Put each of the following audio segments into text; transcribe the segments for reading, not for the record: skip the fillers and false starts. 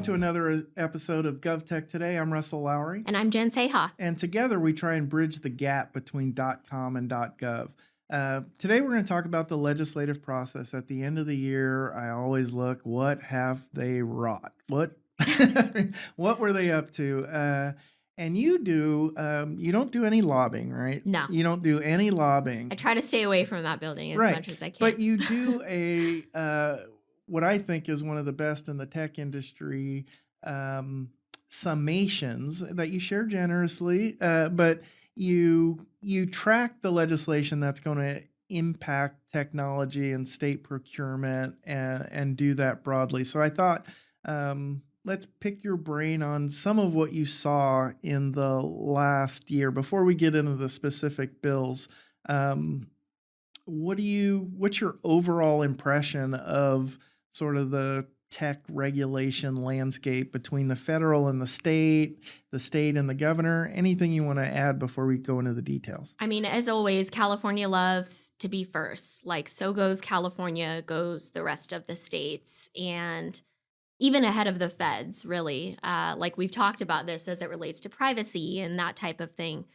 to another episode of Gov Tech Today. I'm Russell Lowery. And I'm Jen Saha. And together we try and bridge the gap between .com and .gov. Today we're going to talk about the legislative process. At the end of the year, I always look, what have they wrought? What were they up to? And you don't do any lobbying, right? No. You don't do any lobbying. I try to stay away from that building as much as I can. But you do what I think is one of the best in the tech industry, summations that you share generously, but you track the legislation that's going to impact technology and state procurement and do that broadly. So I thought, let's pick your brain on some of what you saw in the last year before we get into the specific bills. What's your overall impression of sort of the tech regulation landscape between the federal and the state and the governor? Anything you want to add before we go into the details? I mean, as always, California loves to be first. Like, so goes California, goes the rest of the states, and even ahead of the feds, really. Like, we've talked about this as it relates to privacy and that type of thing.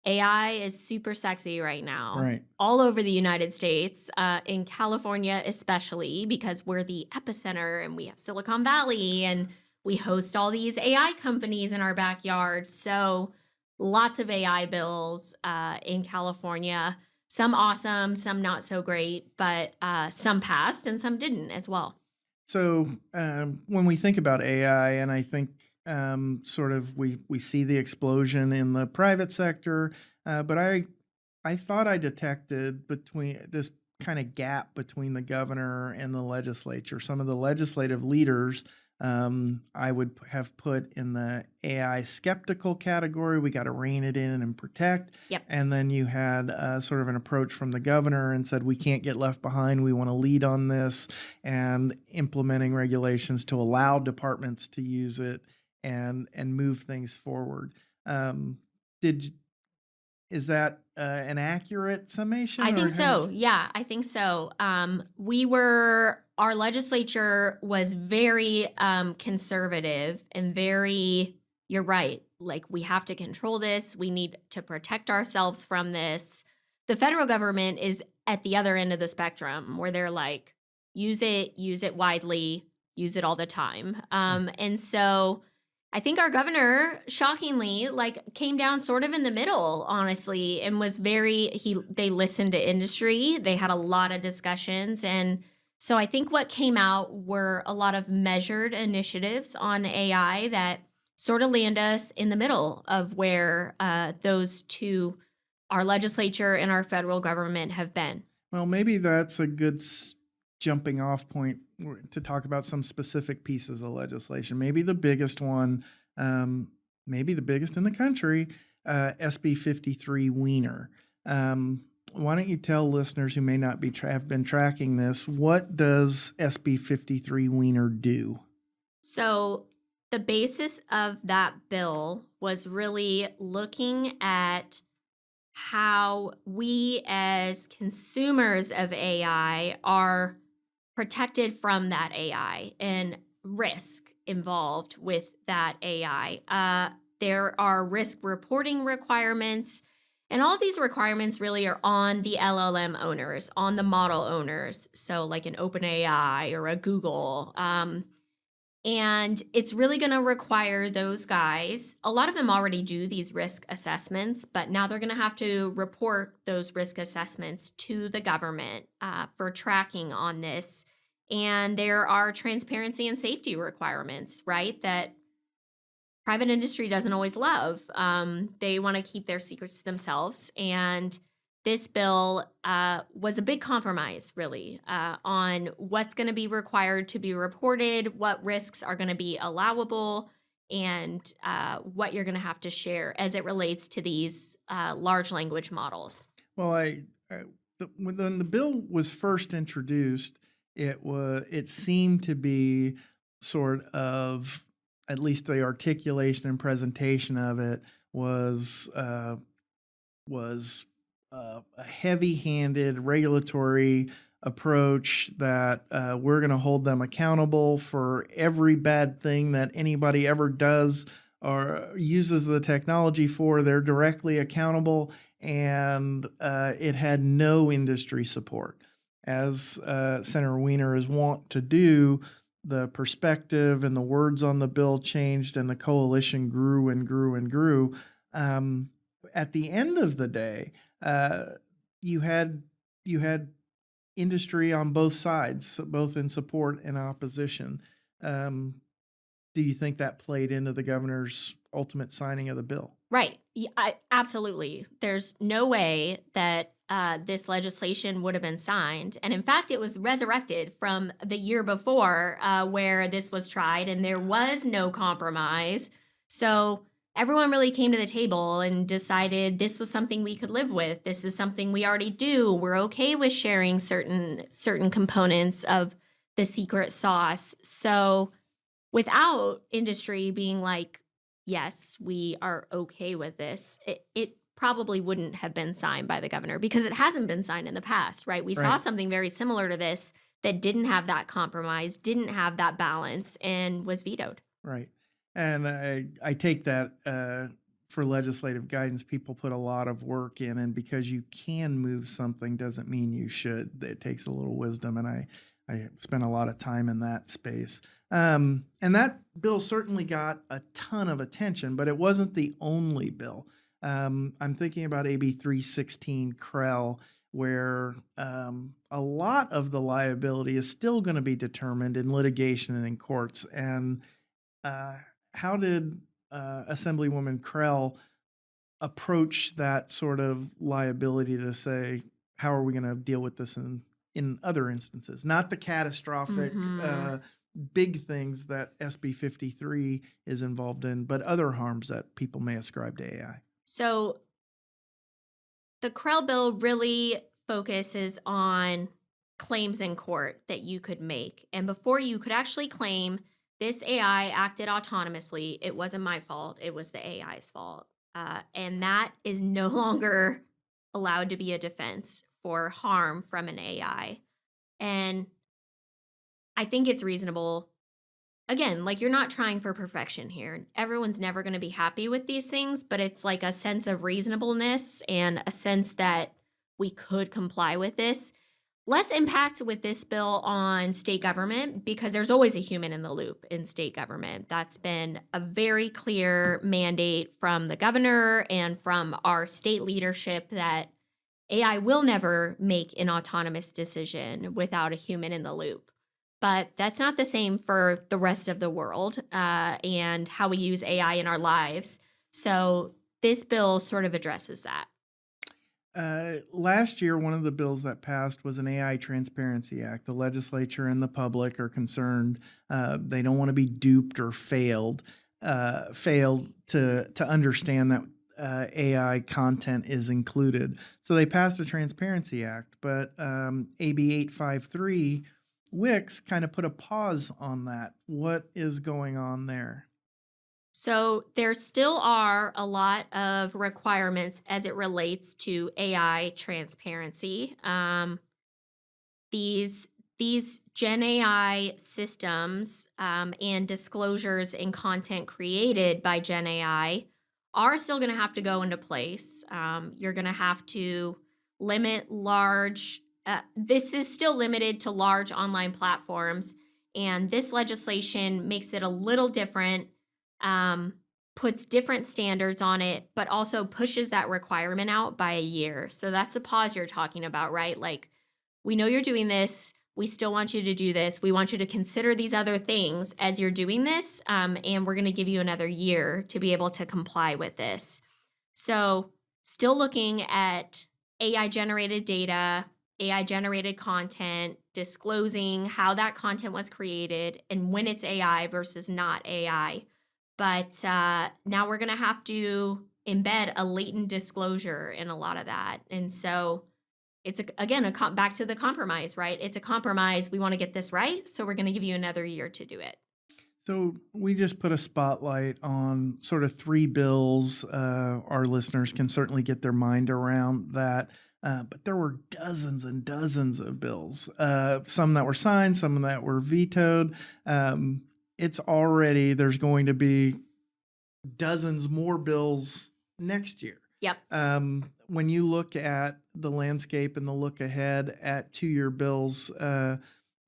AI is super sexy right now, Right. All over the United States, in California especially, because we're the epicenter and we have Silicon Valley and we host all these AI companies in our backyard. So lots of AI bills in California, some awesome, some not so great, but some passed and some didn't as well. So when we think about AI, and I think sort of we see the explosion in the private sector, but I thought I detected between this kind of gap between the governor and the legislature. Some of the legislative leaders I would have put in the AI skeptical category. We got to rein it in and protect. Yep. And then you had sort of an approach from the governor and said, we can't get left behind. We want to lead on this and implementing regulations to allow departments to use it and move things forward. Is that an accurate summation? I think so. Yeah, I think so. Our legislature was very conservative and very, you're right, like, we have to control this. We need to protect ourselves from this. The federal government is at the other end of the spectrum where they're like, use it widely, use it all the time. And so I think our governor, shockingly, like, came down sort of in the middle, honestly, and was they listened to industry. They had a lot of discussions. And so I think what came out were a lot of measured initiatives on AI that sort of land us in the middle of where those two, our legislature and our federal government, have been. Well, maybe that's a good jumping off point to talk about some specific pieces of legislation. Maybe the biggest one, maybe the biggest in the country, SB 53 Wiener. Why don't you tell listeners who may not have been tracking this, what does SB 53 Wiener do? So the basis of that bill was really looking at how we as consumers of AI are protected from that AI and risk involved with that AI. There are risk reporting requirements, and all of these requirements really are on the LLM owners, on the model owners. So like an OpenAI or a Google. And it's really going to require those guys. A lot of them already do these risk assessments, but now they're going to have to report those risk assessments to the government for tracking on this. And there are transparency and safety requirements, right, that private industry doesn't always love. They want to keep their secrets to themselves. And this bill was a big compromise, really, on what's going to be required to be reported, what risks are going to be allowable, and what you're going to have to share as it relates to these large language models. Well, when the bill was first introduced, it seemed to be sort of, at least the articulation and presentation of it was a heavy-handed regulatory approach that we're going to hold them accountable for every bad thing that anybody ever does or uses the technology for. They're directly accountable, and it had no industry support. As Senator Wiener is wont to do, the perspective and the words on the bill changed, and the coalition grew and grew and grew. At the end of the day, uh, you had you had industry on both sides, both in support and opposition. Um, do you think that played into the governor's ultimate signing of the bill? Right. Absolutely. There's no way that this legislation would have been signed. And in fact, it was resurrected from the year before where this was tried and there was no compromise. So everyone really came to the table and decided this was something we could live with. This is something we already do. We're okay with sharing certain components of the secret sauce. So without industry being like, yes, we are okay with this, it probably wouldn't have been signed by the governor because it hasn't been signed in the past, right? We saw Right. something very similar to this that didn't have that compromise, didn't have that balance, and was vetoed. Right. And I take that for legislative guidance. People put a lot of work in, and because you can move something doesn't mean you should. It takes a little wisdom, and I spent a lot of time in that space. And that bill certainly got a ton of attention, but it wasn't the only bill. I'm thinking about AB 316 Krell, where a lot of the liability is still going to be determined in litigation and in courts. And uh, how did Assemblywoman Krell approach that sort of liability to say, how are we going to deal with this in other instances? Not the catastrophic Hmm. big things that SB 53 is involved in, but other harms that people may ascribe to AI. So the Krell bill really focuses on claims in court that you could make. And before you could actually claim this AI acted autonomously, it wasn't my fault, it was the AI's fault. And that is no longer allowed to be a defense for harm from an AI. And I think it's reasonable. Again, like you're not trying for perfection here. Everyone's never going to be happy with these things, but it's like a sense of reasonableness and a sense that we could comply with this. Less impact with this bill on state government because there's always a human in the loop in state government. That's been a very clear mandate from the governor and from our state leadership that AI will never make an autonomous decision without a human in the loop. But that's not the same for the rest of the world and how we use AI in our lives. So this bill sort of addresses that. Last year, one of the bills that passed was an AI Transparency Act. The legislature and the public are concerned. They don't want to be duped or failed to understand that AI content is included. So they passed a Transparency Act, but AB 853 Wix kind of put a pause on that. What is going on there? So there still are a lot of requirements as it relates to AI transparency. These Gen AI systems and disclosures and content created by Gen AI are still going to have to go into place. You're going to have to limit large. This is still limited to large online platforms, and this legislation makes it a little different. Um, Puts different standards on it, but also pushes that requirement out by a year. So that's the pause you're talking about, right? Like, we know you're doing this. We still want you to do this. We want you to consider these other things as you're doing this. And we're going to give you another year to be able to comply with this. So, still looking at AI generated data, AI generated content, disclosing how that content was created and when it's AI versus not AI. But now we're going to have to embed a latent disclosure in a lot of that. And so, it's again back to the compromise, right? It's a compromise. We want to get this right, so we're going to give you another year to do it. So we just put a spotlight on sort of three bills. Our listeners can certainly get their mind around that. but there were dozens and dozens of bills, some that were signed, some that were vetoed. It's already, there's going to be dozens more bills next year. Yep. When you look at the landscape and the look ahead at 2-year bills,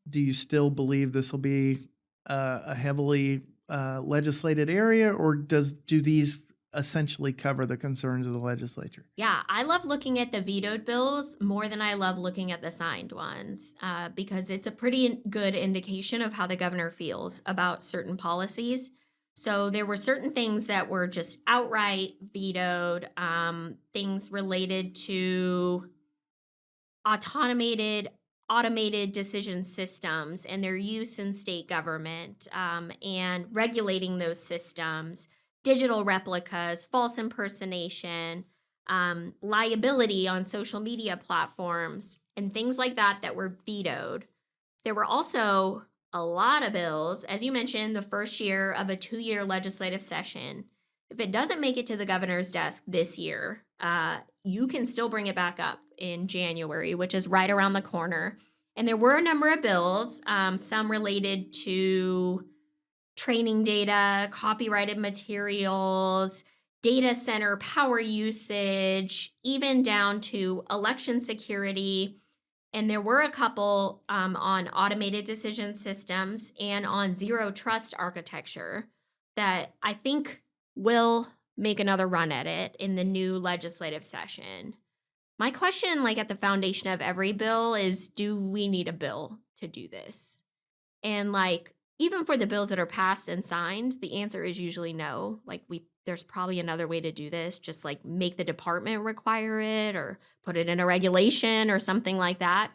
do you still believe this will be a heavily legislated area, or do these essentially cover the concerns of the legislature? Yeah, I love looking at the vetoed bills more than I love looking at the signed ones, because it's a pretty good indication of how the governor feels about certain policies. So there were certain things that were just outright vetoed, things related to automated decision systems and their use in state government, and regulating those systems, digital replicas, false impersonation, liability on social media platforms, and things like that that were vetoed. There were also a lot of bills, as you mentioned, the first year of a 2-year legislative session. If it doesn't make it to the governor's desk this year, you can still bring it back up in January, which is right around the corner. And there were a number of bills, some related to training data, copyrighted materials, data center power usage, even down to election security. And there were a couple on automated decision systems and on zero trust architecture that I think will make another run at it in the new legislative session. My question, like at the foundation of every bill, is do we need a bill to do this? And like, even for the bills that are passed and signed, the answer is usually no. Like there's probably another way to do this, just like make the department require it or put it in a regulation or something like that.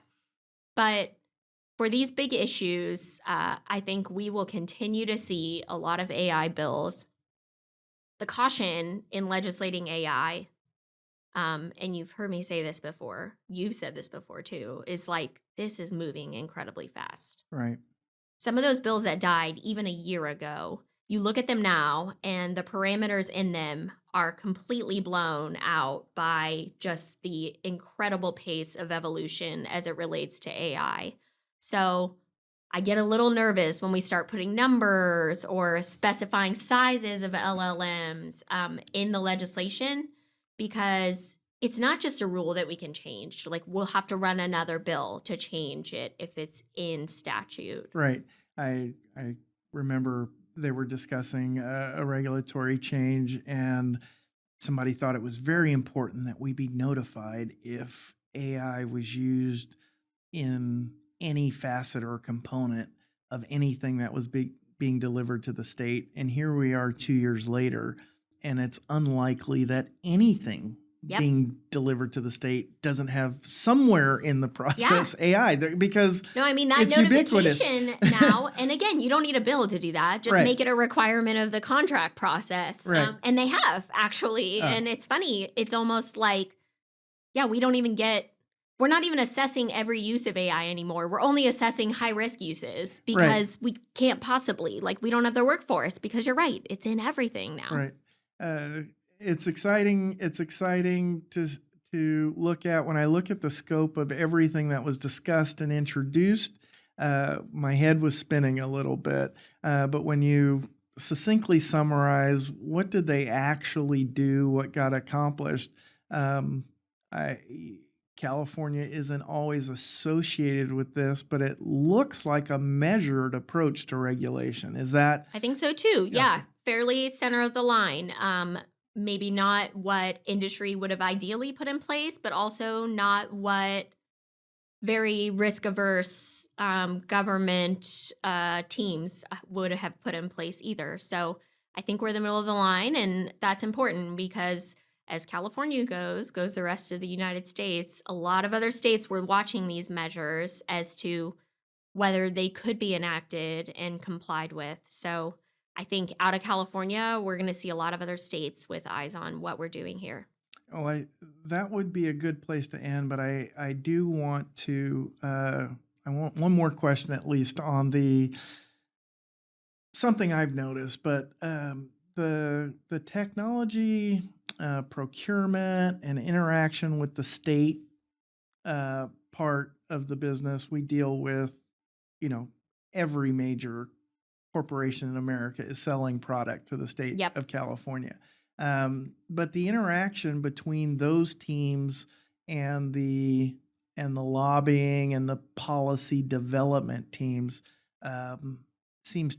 But for these big issues, I think we will continue to see a lot of AI bills. The caution in legislating AI, and you've heard me say this before, you've said this before too, is like this is moving incredibly fast. Right. Some of those bills that died even a year ago, you look at them now and the parameters in them are completely blown out by just the incredible pace of evolution as it relates to AI. So I get a little nervous when we start putting numbers or specifying sizes of LLMs in the legislation, because it's not just a rule that we can change. Like we'll have to run another bill to change it if it's in statute. Right. I remember they were discussing a regulatory change, and somebody thought it was very important that we be notified if AI was used in any facet or component of anything that was being delivered to the state. And here we are 2 years later, and it's unlikely that anything Yep. being delivered to the state doesn't have somewhere in the process AI, because No, I mean that it's ubiquitous. notification now, and again, you don't need a bill to do that. Just Right. make it a requirement of the contract process. Right. And they have actually, Oh. and it's funny. It's almost like, yeah, we're not even assessing every use of AI anymore. We're only assessing high risk uses because we can't possibly, like, we don't have the workforce, because you're right, it's in everything now. Right. It's exciting. It's exciting to look at. When I look at the scope of everything that was discussed and introduced, my head was spinning a little bit. But when you succinctly summarize what did they actually do, what got accomplished, California isn't always associated with this, but it looks like a measured approach to regulation. Is that? I think so too. Yeah. Okay. Fairly center of the line. Maybe not what industry would have ideally put in place, but also not what very risk averse government teams would have put in place either. So I think we're in the middle of the line, and that's important because as California goes the rest of the United States. A lot of other states were watching these measures as to whether they could be enacted and complied with. So I think out of California, we're going to see a lot of other states with eyes on what we're doing here. Oh, that would be a good place to end, but I do want to, I want one more question at least on something I've noticed, but the technology, procurement and interaction with the state part of the business, we deal with, you know, every major corporation in America is selling product to the state Yep. of California. But the interaction between those teams and the lobbying and the policy development teams seems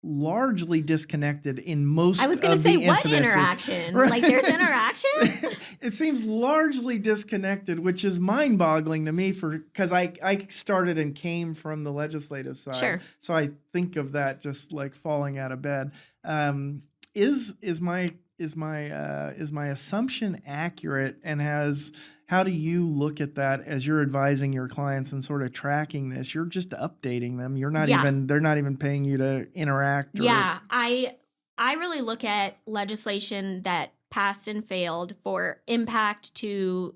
largely disconnected in most I was going to of say, the what incidences. interaction? Right. Like, there's interaction? It seems largely disconnected, which is mind-boggling to me because I started and came from the legislative side. Sure. So I think of that just like falling out of bed. Is my assumption accurate, and how do you look at that as you're advising your clients and sort of tracking this? You're just updating them. You're not Yeah. they're not even paying you to interact. Yeah, I really look at legislation that passed and failed for impact to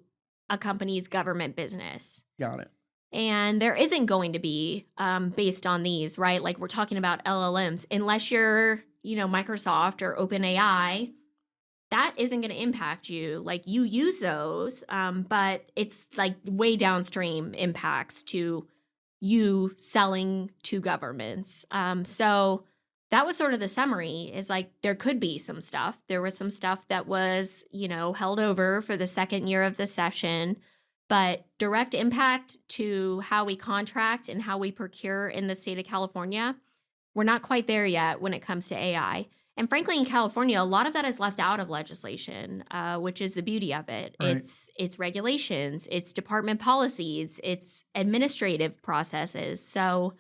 a company's government business. Got it. And there isn't going to be based on these, right? Like, we're talking about LLMs. Unless you're, Microsoft or OpenAI, that isn't going to impact you. Like, you use those, but it's like way downstream impacts to you selling to governments. So that was sort of the summary, is like, there could be some stuff. There was some stuff that was, held over for the second year of the session, but direct impact to how we contract and how we procure in the state of California, we're not quite there yet when it comes to AI. And frankly, in California, a lot of that is left out of legislation, which is the beauty of it. Right. It's regulations, it's department policies, it's administrative processes. So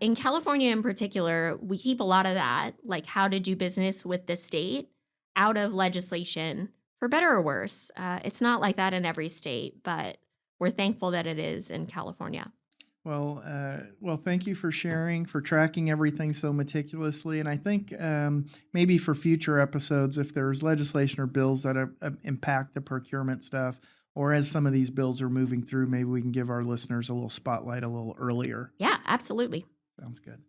in California in particular, we keep a lot of that, like how to do business with the state, out of legislation, for better or worse. It's not like that in every state, but we're thankful that it is in California. Well, thank you for sharing, for tracking everything so meticulously. And I think maybe for future episodes, if there's legislation or bills that impact the procurement stuff, or as some of these bills are moving through, maybe we can give our listeners a little spotlight a little earlier. Yeah, absolutely. Sounds good.